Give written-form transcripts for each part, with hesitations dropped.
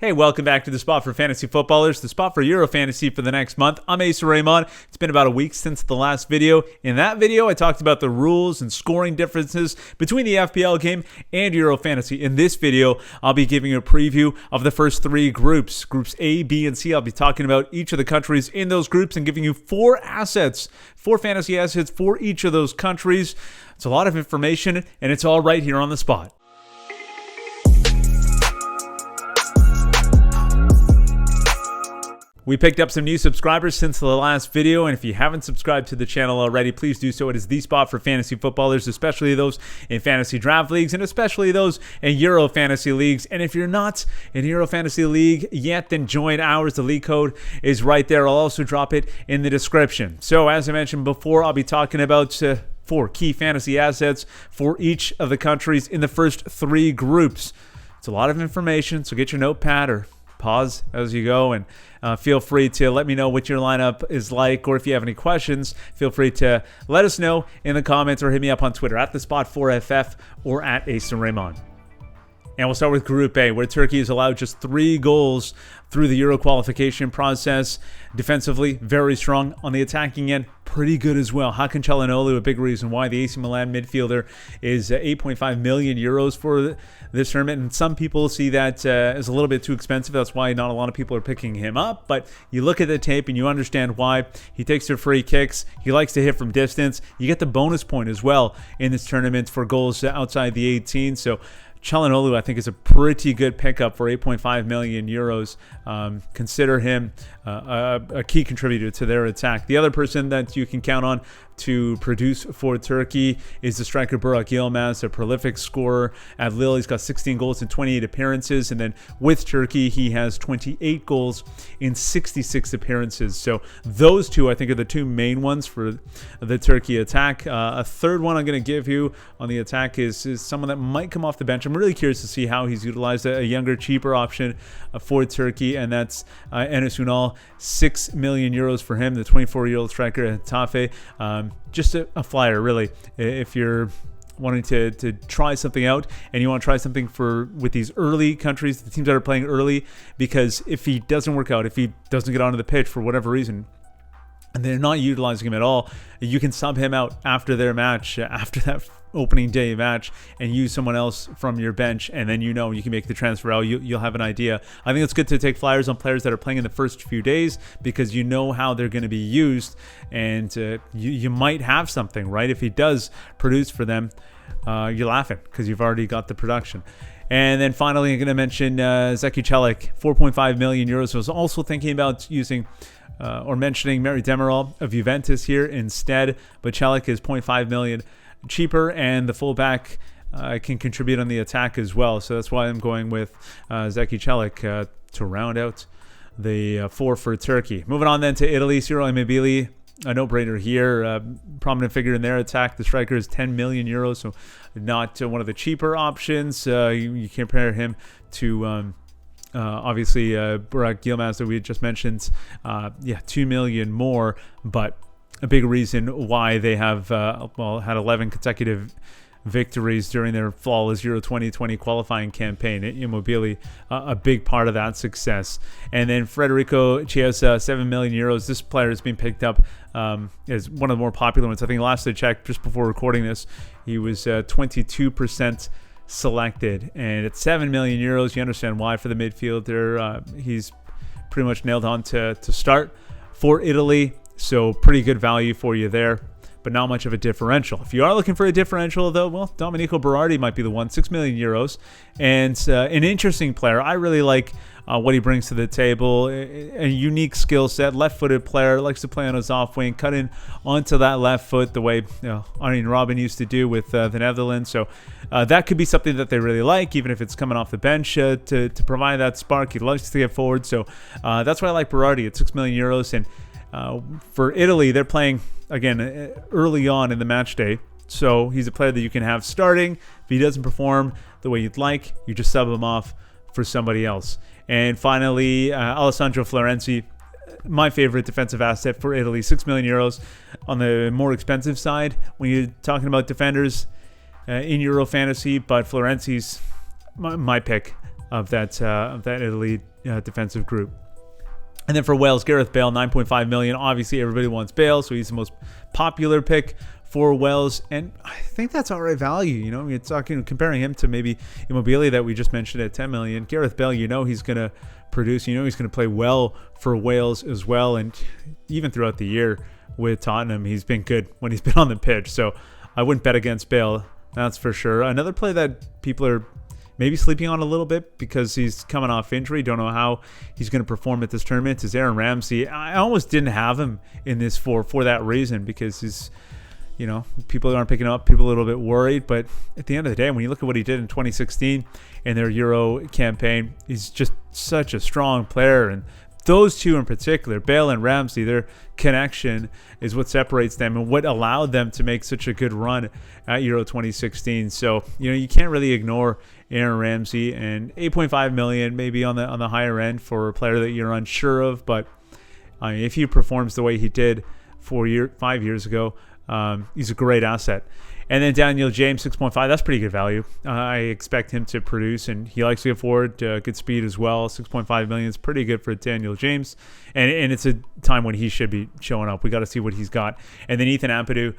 Hey, welcome back to the spot for fantasy footballers, the spot for Euro Fantasy for the next month. I'm Asa Rehman. It's been about a week since the last video. In that video, I talked about the rules and scoring differences between the FPL game and Euro Fantasy. In this video, I'll be giving you a preview of the first three groups, groups A, B, and C. I'll be talking about each of the countries in those groups and giving you four fantasy assets for each of those countries. It's a lot of information, and it's all right here on the spot. We picked up some new subscribers since the last video, and if you haven't subscribed to the channel already, please do so. It is the spot for fantasy footballers, especially those in fantasy draft leagues and especially those in Euro Fantasy leagues. And if you're not in Euro Fantasy league yet, then join ours. The league code is right there. I'll also drop it in the description. So as I mentioned before, I'll be talking about four key fantasy assets for each of the countries in the first three groups. It's a lot of information, so get your notepad or pause as you go, and feel free to let me know what your lineup is like, or if you have any questions, feel free to let us know in the comments or hit me up on Twitter at thespot4ff or at Asa Rehman. And we'll start with Group A, where Turkey has allowed just 3 goals through the Euro qualification process. Defensively, very strong. On the attacking end, pretty good as well. Hakan Çalhanoğlu, a big reason why the AC Milan midfielder is 8.5 million euros for this tournament. And some people see that as a little bit too expensive. That's why not a lot of people are picking him up. But you look at the tape and you understand why. He takes their free kicks. He likes to hit from distance. You get the bonus point as well in this tournament for goals outside the 18. So Çalhanoğlu, I think, is a pretty good pickup for 8.5 million euros. Consider him a key contributor to their attack. The other person that you can count on to produce for Turkey is the striker Burak Yilmaz, a prolific scorer at Lille. He's got 16 goals in 28 appearances, and then with Turkey, he has 28 goals in 66 appearances. So those two, I think, are the two main ones for the Turkey attack. A third one I'm going to give you on the attack is someone that might come off the bench. I'm really curious to see how he's utilized, a younger, cheaper option for Turkey, and that's Enes Ünal. 6 million euros for him, the 24-year-old striker at Tafe. Just a flyer, really. If you're wanting to try something out and you want to try something with these early countries, the teams that are playing early, because if he doesn't work out, if he doesn't get onto the pitch for whatever reason, and they're not utilizing him at all, you can sub him out after their match, after that opening day match, and use someone else from your bench, and then you can make the transfer out. You'll have an idea. I think it's good to take flyers on players that are playing in the first few days, because you know how they're going to be used, and you might have something, right? If he does produce for them, you're laughing because you've already got the production. And then finally, I'm going to mention Zeki Çelik, 4.5 million euros. I was also thinking about using or mentioning Mary Demiral of Juventus here instead, but Çelik is 0.5 million cheaper, and the fullback can contribute on the attack as well. So that's why I'm going with Zeki Çelik to round out the 4 for Turkey. Moving on then to Italy, Ciro Immobile, a no-brainer here, prominent figure in their attack. The striker is 10 million euros, so not one of the cheaper options. You compare him to obviously Burak Yilmaz that we just mentioned. 2 million more, but a big reason why they have had 11 consecutive victories during their flawless Euro 2020 qualifying campaign. Immobile, a big part of that success. And then Federico Chiesa, 7 million euros. This player has been picked up as one of the more popular ones. I think last I checked, just before recording this, he was 22% selected. And at 7 million euros, you understand why for the midfielder. He's pretty much nailed on to start for Italy. So pretty good value for you there, but not much of a differential. If you are looking for a differential, though, well, Domenico Berardi might be the one, 6 million euros. And an interesting player. I really like what he brings to the table. A unique skill set, left-footed player, likes to play on his off wing, cut in onto that left foot the way Arjen Robben used to do with the Netherlands. So that could be something that they really like, even if it's coming off the bench to provide that spark. He likes to get forward. So that's why I like Berardi at 6 million euros. And for Italy, they're playing, again, early on in the match day. So he's a player that you can have starting. If he doesn't perform the way you'd like, you just sub him off for somebody else. And finally, Alessandro Florenzi, my favorite defensive asset for Italy, 6 million euros on the more expensive side when you're talking about defenders in Euro Fantasy. But Florenzi's my pick. of that Italy defensive group. And then for Wales, Gareth Bale, 9.5 million. Obviously, everybody wants Bale, so he's the most popular pick for Wales, and I think that's all right value. You know, you're talking comparing him to maybe Immobile that we just mentioned at 10 million. Gareth Bale, you know, he's going to produce. You know, he's going to play well for Wales as well, and even throughout the year with Tottenham, he's been good when he's been on the pitch. So I wouldn't bet against Bale, that's for sure. Another play that people are maybe sleeping on a little bit because he's coming off injury, don't know how he's going to perform at this tournament, is Aaron Ramsey. I almost didn't have him in this for that reason, because he's, you know, people aren't picking up, people are a little bit worried. But at the end of the day, when you look at what he did in 2016 in their Euro campaign, he's just such a strong player. And those two in particular, Bale and Ramsey, their connection is what separates them and what allowed them to make such a good run at Euro 2016. So, you know, you can't really ignore Aaron Ramsey, and 8.5 million maybe on the higher end for a player that you're unsure of. But I mean, if he performs the way he did 5 years ago, he's a great asset. And then Daniel James, 6.5. That's pretty good value. I expect him to produce, and he likes to get forward, good speed as well. 6.5 million is pretty good for Daniel James, and it's a time when he should be showing up. We got to see what he's got. And then Ethan Ampadu,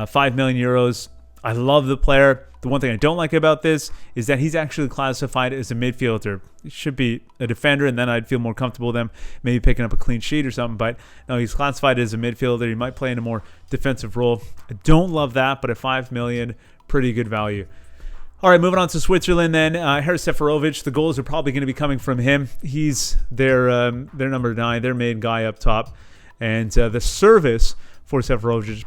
5 million euros. I love the player. The one thing I don't like about this is that he's actually classified as a midfielder. He should be a defender, and then I'd feel more comfortable with them maybe picking up a clean sheet or something. But no, he's classified as a midfielder. He might play in a more defensive role. I don't love that, but at 5 million, pretty good value. All right, moving on to Switzerland then. Haris Seferovic, the goals are probably going to be coming from him. He's their number 9, their main guy up top. And the service for Seferovic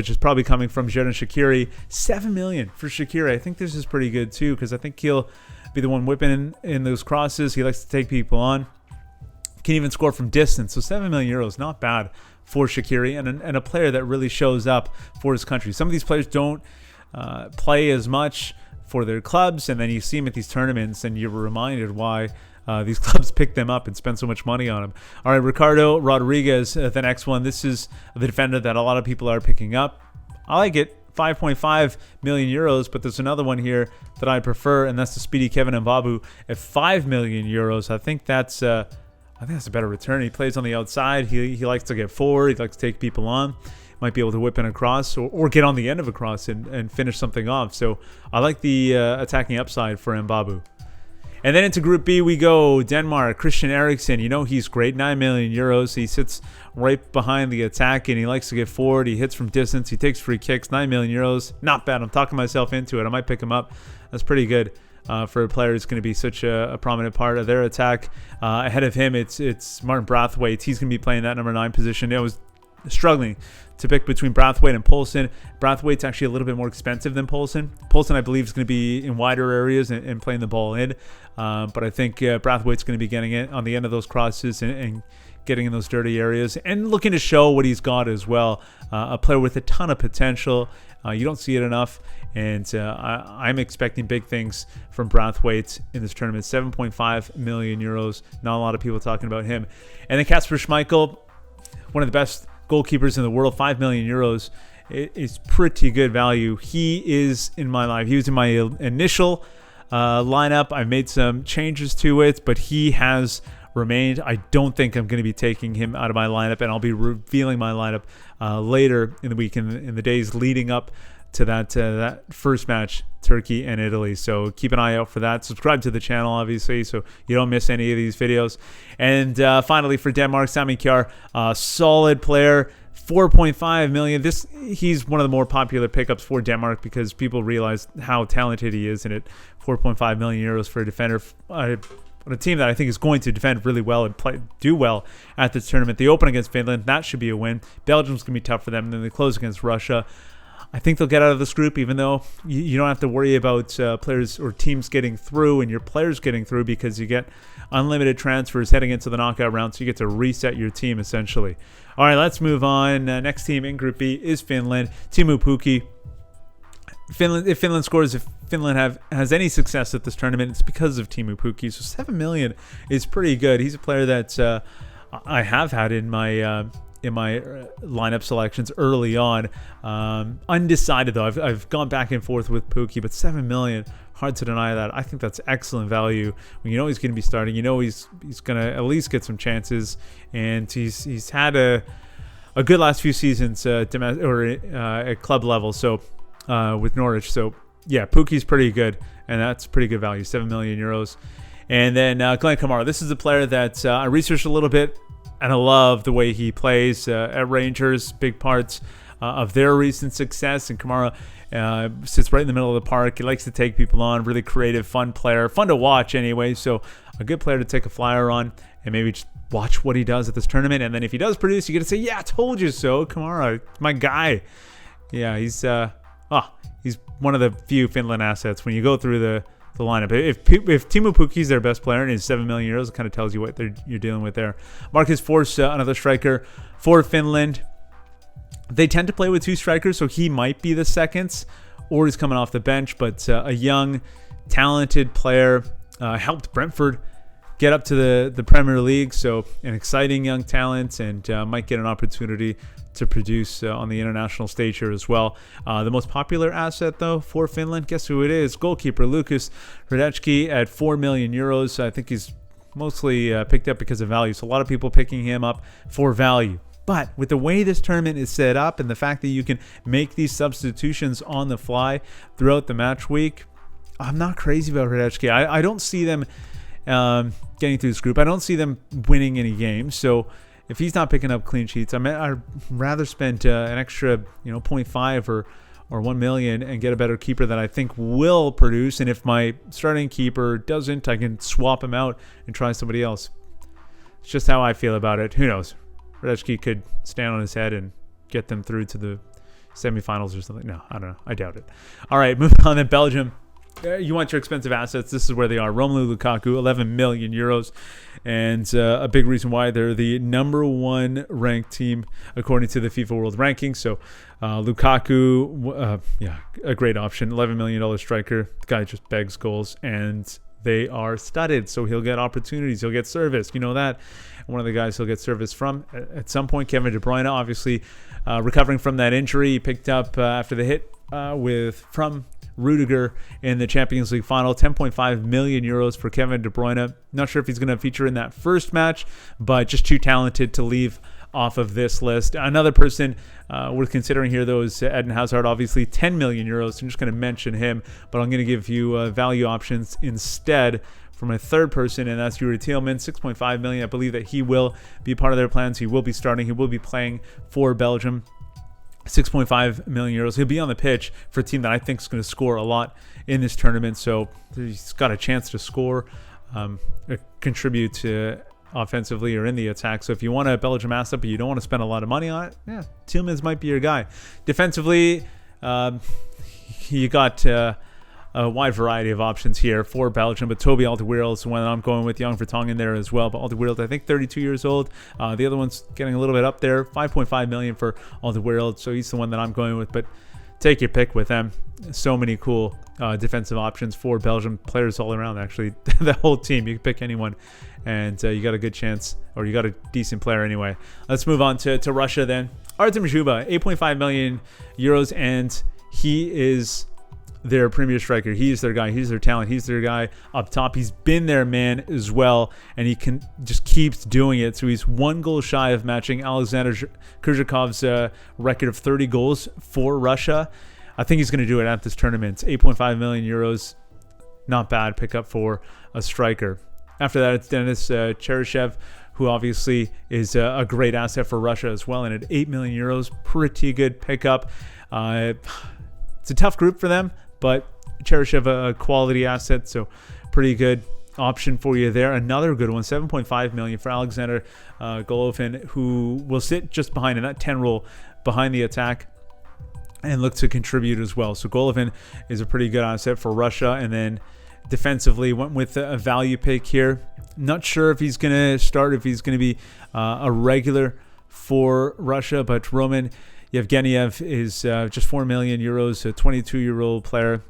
is probably coming from Xherdan Shaqiri. 7 million for Shaqiri. I think this is pretty good too, because I think he'll be the one whipping in those crosses. He likes to take people on. Can even score from distance. So 7 million euros, not bad for Shaqiri, and a player that really shows up for his country. Some of these players don't play as much for their clubs, and then you see them at these tournaments, and you're reminded why these clubs pick them up and spend so much money on them. All right, Ricardo Rodriguez, the next one. This is the defender that a lot of people are picking up. I like it, 5.5 million euros, but there's another one here that I prefer, and that's the speedy Kevin Mbabu at 5 million euros. I think that's a better return. He plays on the outside. He likes to get forward. He likes to take people on. Might be able to whip in a cross or get on the end of a cross and finish something off. So I like the attacking upside for Mbabu. And then into Group B we go. Denmark, Christian Eriksen. You know he's great, 9 million euros. He sits right behind the attack, and he likes to get forward. He hits from distance. He takes free kicks, 9 million euros. Not bad. I'm talking myself into it. I might pick him up. That's pretty good for a player who's going to be such a prominent part of their attack. Ahead of him, it's Martin Braithwaite. He's going to be playing that number 9 position. I was struggling to pick between Braithwaite and Poulsen. Braithwaite's actually a little bit more expensive than Poulsen. Poulsen, I believe, is going to be in wider areas and playing the ball in. But I think Braithwaite's going to be getting it on the end of those crosses and getting in those dirty areas and looking to show what he's got as well. A player with a ton of potential. You don't see it enough. And I'm expecting big things from Braithwaite in this tournament. 7.5 million euros. Not a lot of people talking about him. And then Kasper Schmeichel, one of the best goalkeepers in the world, 5 million euros. It's pretty good value. He is in my lineup. He was in my initial lineup. I made some changes to it, but he has remained. I don't think I'm going to be taking him out of my lineup, and I'll be revealing my lineup later in the week, in the days leading up to that first match, Turkey and Italy. So keep an eye out for that. Subscribe to the channel, obviously, so you don't miss any of these videos. And finally, for Denmark, Sami Kjær, solid player, 4.5 million. He's one of the more popular pickups for Denmark because people realize how talented he is, and at 4.5 million euros for a defender on a team that I think is going to defend really well and do well at this tournament. They open against Finland. That should be a win. Belgium's going to be tough for them. And then they close against Russia. I think they'll get out of this group, even though you don't have to worry about players or teams getting through and your players getting through, because you get unlimited transfers heading into the knockout round, so you get to reset your team essentially. All right, let's move on. Next team in Group B is Finland. Teemu Pukki. If Finland has any success at this tournament, it's because of Teemu Pukki. So 7 million is pretty good. He's a player that I have had in my lineup selections early on. Undecided though. I've gone back and forth with Pukki, but 7 million hard to deny that. I think that's excellent value when you know he's going to be starting. You know he's going to at least get some chances, and he's had a good last few seasons at club level. So with Norwich, so yeah, Pukki's pretty good, and that's pretty good value, 7 million euros. And then Glenn Kamara. This is a player that I researched a little bit, and I love the way he plays at Rangers. Big parts of their recent success. And Kamara sits right in the middle of the park. He likes to take people on. Really creative, fun player. Fun to watch anyway. So a good player to take a flyer on and maybe just watch what he does at this tournament. And then if he does produce, you get to say, yeah, I told you so. Kamara, my guy. Yeah, he's one of the few Finland assets when you go through the lineup. If Teemu Pukki's their best player and is 7 million euros, it kind of tells you what you're dealing with there. Marcus Forss, another striker for Finland. They tend to play with two strikers, so he might be the seconds, or he's coming off the bench. But a young, talented player, helped Brentford get up to the Premier League. So an exciting young talent, and might get an opportunity to produce on the international stage here as well. The most popular asset, though, for Finland, guess who it is? Goalkeeper Lukas Hradecky at 4 million euros. I think he's mostly picked up because of value. So a lot of people picking him up for value. But with the way this tournament is set up and the fact that you can make these substitutions on the fly throughout the match week, I'm not crazy about Hradecky. I don't see them getting through this group. I don't see them winning any games. So if he's not picking up clean sheets, I'd rather spend an extra 0.5 or 1 million and get a better keeper that I think will produce. And if my starting keeper doesn't, I can swap him out and try somebody else. It's just how I feel about it. Who knows? Hradecky could stand on his head and get them through to the semifinals or something. No, I don't know. I doubt it. All right, moving on to Belgium. You want your expensive assets. This is where they are. Romelu Lukaku, 11 million euros. And a big reason why they're the number one ranked team according to the FIFA World Rankings. So Lukaku, a great option. $11 million striker. The guy just begs goals. And they are studded, so he'll get opportunities. He'll get service. You know that. One of the guys he'll get service from at some point, Kevin De Bruyne, obviously recovering from that injury he picked up after the hit from Rudiger in the Champions League final. 10.5 million euros for Kevin De Bruyne. Not sure if he's going to feature in that first match, but just too talented to leave off of this list. Another person worth considering here, though, is Eden Hazard. Obviously, 10 million euros. I'm just going to mention him, but I'm going to give you value options instead for my third person, and that's Yuri Tielemans, 6.5 million. I believe that he will be part of their plans. He will be starting. He will be playing for Belgium. 6.5 million euros. He'll be on the pitch for a team that I think is going to score a lot in this tournament. So he's got a chance to score, contribute to offensively or in the attack. So if you want a Belgium asset but you don't want to spend a lot of money on it, yeah, Tielemans might be your guy. Defensively, you got a wide variety of options here for Belgium, but Toby Alderweireld is the one that I'm going with. Young Vertonghen there as well, but Alderweireld, I think 32 years old. The other one's getting a little bit up there, 5.5 million for Alderweireld, so he's the one that I'm going with, but take your pick with them. So many cool defensive options for Belgium, players all around actually. The whole team, you can pick anyone, and you got a good chance, or you got a decent player anyway. Let's move on to Russia then. Artem Zhuba, 8.5 million euros, and he is their premier striker. He's their guy. He's their talent. He's their guy up top. He's been their man as well, and he just keeps doing it. So he's one goal shy of matching Alexander Kurzhakov's record of 30 goals for Russia. I think he's going to do it at this tournament. 8.5 million euros. Not bad pickup for a striker. After that, it's Denis Cheryshev, who obviously is a great asset for Russia as well. And at 8 million euros, pretty good pickup. It's a tough group for them, but Cheryshev, a quality asset, so pretty good option for you there. Another good one, 7.5 million for Alexander Golovin, who will sit just behind in that 10 role behind the attack and look to contribute as well. So Golovin is a pretty good asset for Russia. And then defensively, went with a value pick here. Not sure if he's going to start, if he's going to be a regular for Russia, but Roman Yevgeniev is just 4 million euros, a 22-year-old player,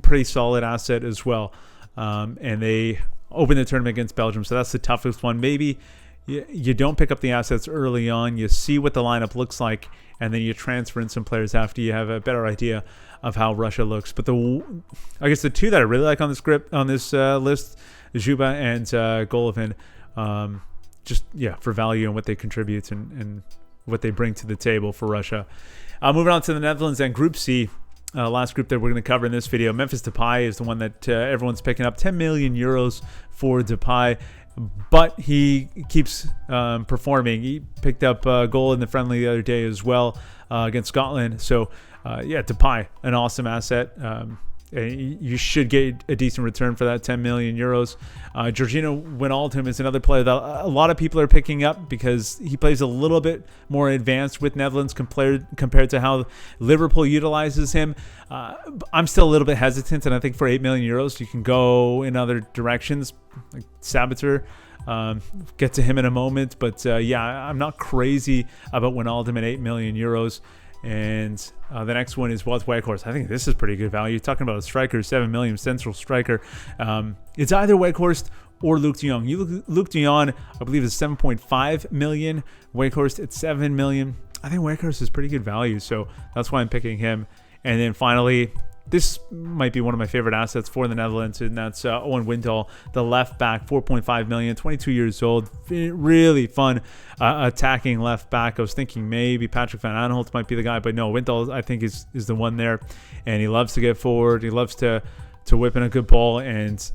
pretty solid asset as well. And they open the tournament against Belgium, so that's the toughest one. Maybe you don't pick up the assets early on. You see what the lineup looks like, and then you transfer in some players after you have a better idea of how Russia looks. But I guess the two that I really like on this list, Zhuba and Golovin, for value and what they contribute and what they bring to the table for Russia. Moving on to the Netherlands and Group C. Last group that we're going to cover in this video. Memphis Depay is the one that everyone's picking up. 10 million euros for Depay, but he keeps performing. He picked up a goal in the friendly the other day as well against Scotland. So, Depay, an awesome asset. You should get a decent return for that 10 million euros. Georgino Wijnaldum is another player that a lot of people are picking up because he plays a little bit more advanced with Netherlands compared to how Liverpool utilizes him. I'm still a little bit hesitant, and I think for 8 million euros, you can go in other directions, like Sabitzer. Get to him in a moment, but I'm not crazy about Wijnaldum at 8 million euros. And the next one is Wout Weghorst. I think this is pretty good value. Talking about a striker, 7 million central striker. It's either Weghorst or Luuk de Jong. Luuk de Jong, I believe, is 7.5 million. Weghorst at 7 million. I think Weghorst is pretty good value, so that's why I'm picking him. And then finally, this might be one of my favorite assets for the Netherlands, and that's Owen Wijndal, the left back, 4.5 million, 22 years old, really fun attacking left back. I was thinking maybe Patrick van Aanholt might be the guy, but no, Wijndal I think is the one there, and he loves to get forward. He loves to whip in a good ball, and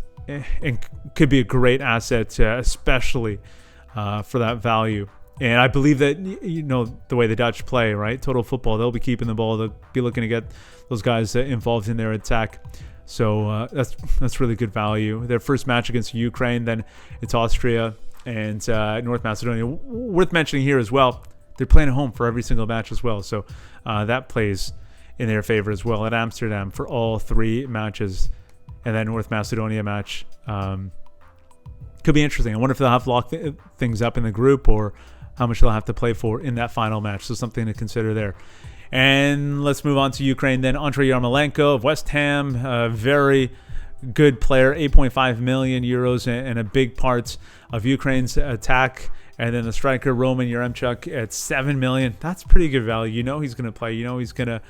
could be a great asset, especially for that value. And I believe that, the way the Dutch play, right? Total football, they'll be keeping the ball. They'll be looking to get those guys involved in their attack. So that's really good value. Their first match against Ukraine, then it's Austria and North Macedonia. Worth mentioning here as well, they're playing at home for every single match as well. So that plays in their favor as well at Amsterdam for all three matches. And that North Macedonia match could be interesting. I wonder if they'll have to lock things up in the group, or how much they'll have to play for in that final match. So something to consider there. And let's move on to Ukraine then. Andrei Yarmolenko of West Ham, a very good player, 8.5 million euros, and a big part of Ukraine's attack. And then the striker, Roman Yaremchuk, at 7 million. That's pretty good value. He's going to play. He's going to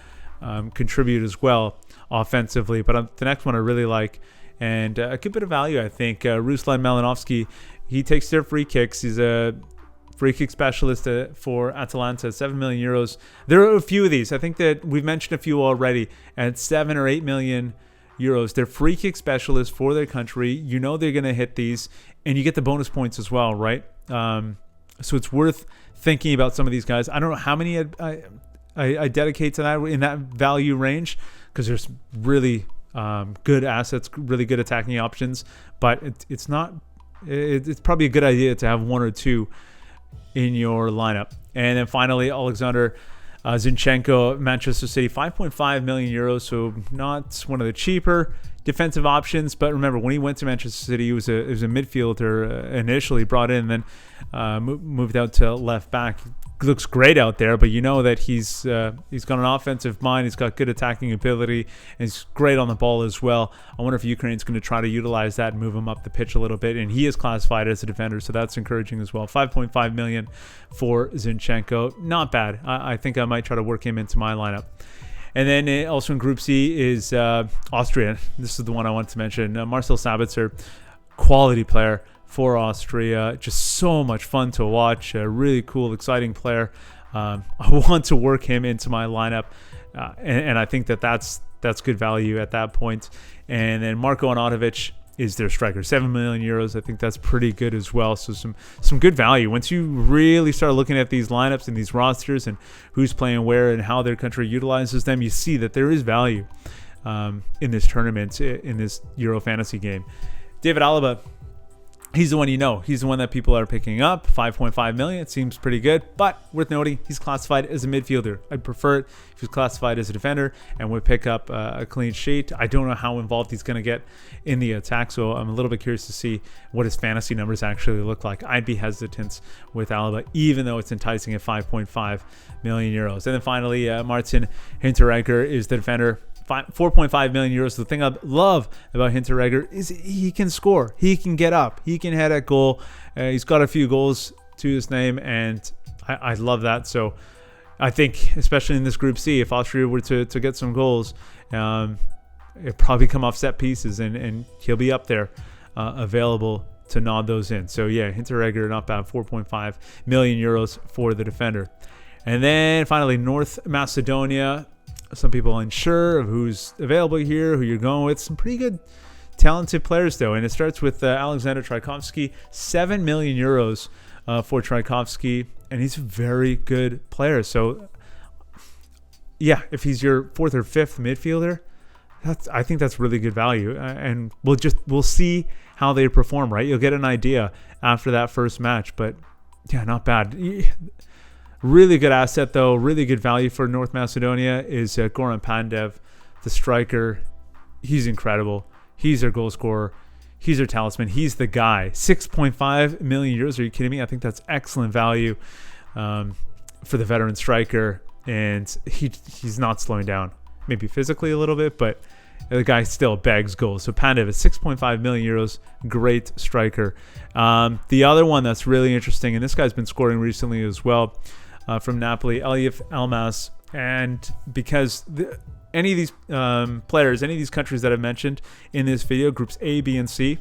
contribute as well offensively. But the next one I really like, and a good bit of value, I think. Ruslan Malinovsky, he takes their free kicks. He's a free kick specialist for Atalanta, 7 million euros. There are a few of these. I think that we've mentioned a few already at 7 or 8 million euros. They're free kick specialists for their country. They're going to hit these, and you get the bonus points as well, right? So it's worth thinking about some of these guys. I don't know how many I dedicate to that in that value range, because there's really good assets, really good attacking options, but it's probably a good idea to have one or two in your lineup. And then finally, Alexander Zinchenko, Manchester City, 5.5 million euros, so not one of the cheaper defensive options. But remember, when he went to Manchester City, he was a midfielder initially, brought in, then moved out to left back. Looks great out there, but that he's got an offensive mind. He's got good attacking ability, and he's great on the ball as well. I wonder if Ukraine's going to try to utilize that and move him up the pitch a little bit. And he is classified as a defender, so that's encouraging as well. 5.5 million for Zinchenko, not bad. I think I might try to work him into my lineup. And then also in Group C is Austria. This is the one I wanted to mention. Marcel Sabitzer, quality player for Austria, just so much fun to watch. A really cool, exciting player. I want to work him into my lineup, and I think that's good value at that point. And then Marko Arnautovic is their striker, 7 million euros. I think that's pretty good as well. So some good value. Once you really start looking at these lineups and these rosters and who's playing where and how their country utilizes them, you see that there is value in this tournament, in this Euro fantasy game. David Alaba, he's the one he's the one that people are picking up. 5.5 million. It seems pretty good, but worth noting, he's classified as a midfielder. I'd prefer it if he's classified as a defender and would pick up a clean sheet. I don't know how involved he's going to get in the attack, so I'm a little bit curious to see what his fantasy numbers actually look like. I'd be hesitant with Alaba, even though it's enticing at 5.5 million euros. And then finally, Martin Hinteregger is the defender. 4.5 million euros. The thing I love about Hinteregger is he can score. He can get up. He can head at goal. He's got a few goals to his name, and I love that. So I think, especially in this Group C, if Austria were to get some goals, it'll probably come off set pieces, and he'll be up there available to nod those in. So yeah, Hinteregger, not bad, 4.5 million euros for the defender. And then finally, North Macedonia. Some people unsure of who's available here, who you're going with. Some pretty good, talented players, though. And it starts with Alexander Trajkovski, 7 million euros for Trajkovski. And he's a very good player. So, yeah, if he's your fourth or fifth midfielder, I think that's really good value. And we'll see how they perform, right? You'll get an idea after that first match. But, yeah, not bad. Really good asset, though. Really good value for North Macedonia is Goran Pandev, the striker. He's incredible. He's their goal scorer. He's their talisman. He's the guy. 6.5 million euros. Are you kidding me? I think that's excellent value for the veteran striker. And he's not slowing down. Maybe physically a little bit, but the guy still begs goals. So Pandev is 6.5 million euros. Great striker. The other one that's really interesting, and this guy's been scoring recently as well, from Napoli, Elif Elmas. And because any of these players, any of these countries that I've mentioned in this video, groups A, B, and C,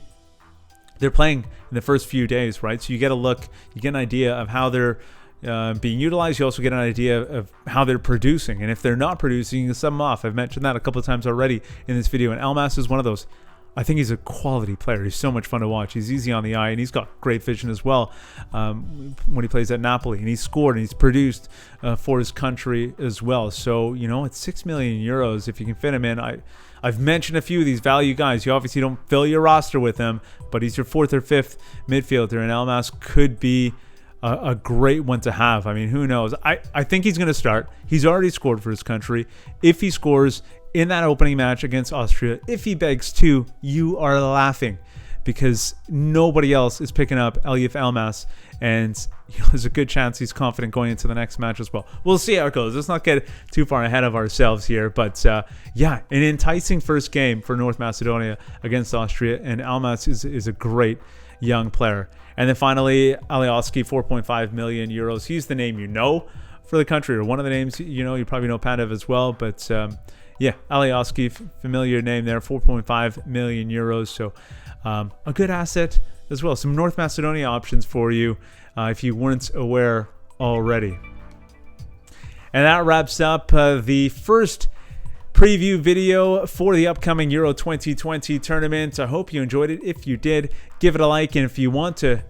they're playing in the first few days, right? So you get a look, you get an idea of how they're being utilized. You also get an idea of how they're producing. And if they're not producing, you can sub them off. I've mentioned that a couple of times already in this video. And Elmas is one of those. I think he's a quality player. He's so much fun to watch. He's easy on the eye, and he's got great vision as well when he plays at Napoli. And he's scored and he's produced for his country as well. So, it's 6 million euros if you can fit him in. I've mentioned a few of these value guys. You obviously don't fill your roster with them, but he's your fourth or fifth midfielder, and Elmas could be a great one to have. I mean, who knows? I think he's going to start. He's already scored for his country. If he scores in that opening match against Austria, if he begs to, you are laughing, because nobody else is picking up Elif Elmas, and there's a good chance he's confident going into the next match as well. We'll see how it goes. Let's not get too far ahead of ourselves here, but yeah, an enticing first game for North Macedonia against Austria, and Elmas is a great young player. And then finally, Alioski, 4.5 million euros. He's the name for the country, or one of the names you probably know Pandev as well, but yeah, Alioski, familiar name there, 4.5 million euros. So a good asset as well. Some North Macedonia options for you if you weren't aware already. And that wraps up the first preview video for the upcoming Euro 2020 tournament. I hope you enjoyed it. If you did, give it a like. And if you want to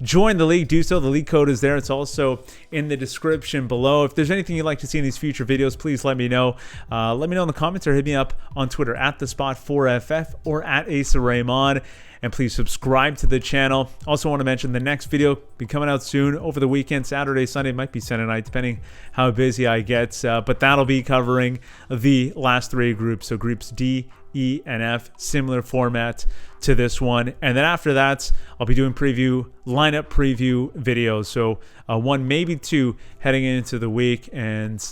join the league, do so. The league code is there. It's also in the description below. If there's anything you'd like to see in these future videos, please let me know. Let me know in the comments, or hit me up on Twitter at TheSpot4FF or at Asa Rehman. And please subscribe to the channel. Also want to mention the next video be coming out soon over the weekend, Saturday, Sunday, might be Sunday night, depending how busy I get. But that'll be covering the last three groups. So groups D, E, and F, similar format to this one. And then after that, I'll be doing lineup preview videos. So one, maybe two heading into the week, and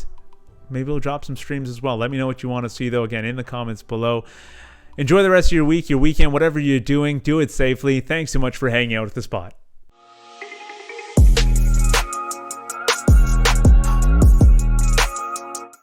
maybe we'll drop some streams as well. Let me know what you want to see, though, again, in the comments below. Enjoy the rest of your week, your weekend, whatever you're doing. Do it safely. Thanks so much for hanging out at The Spot.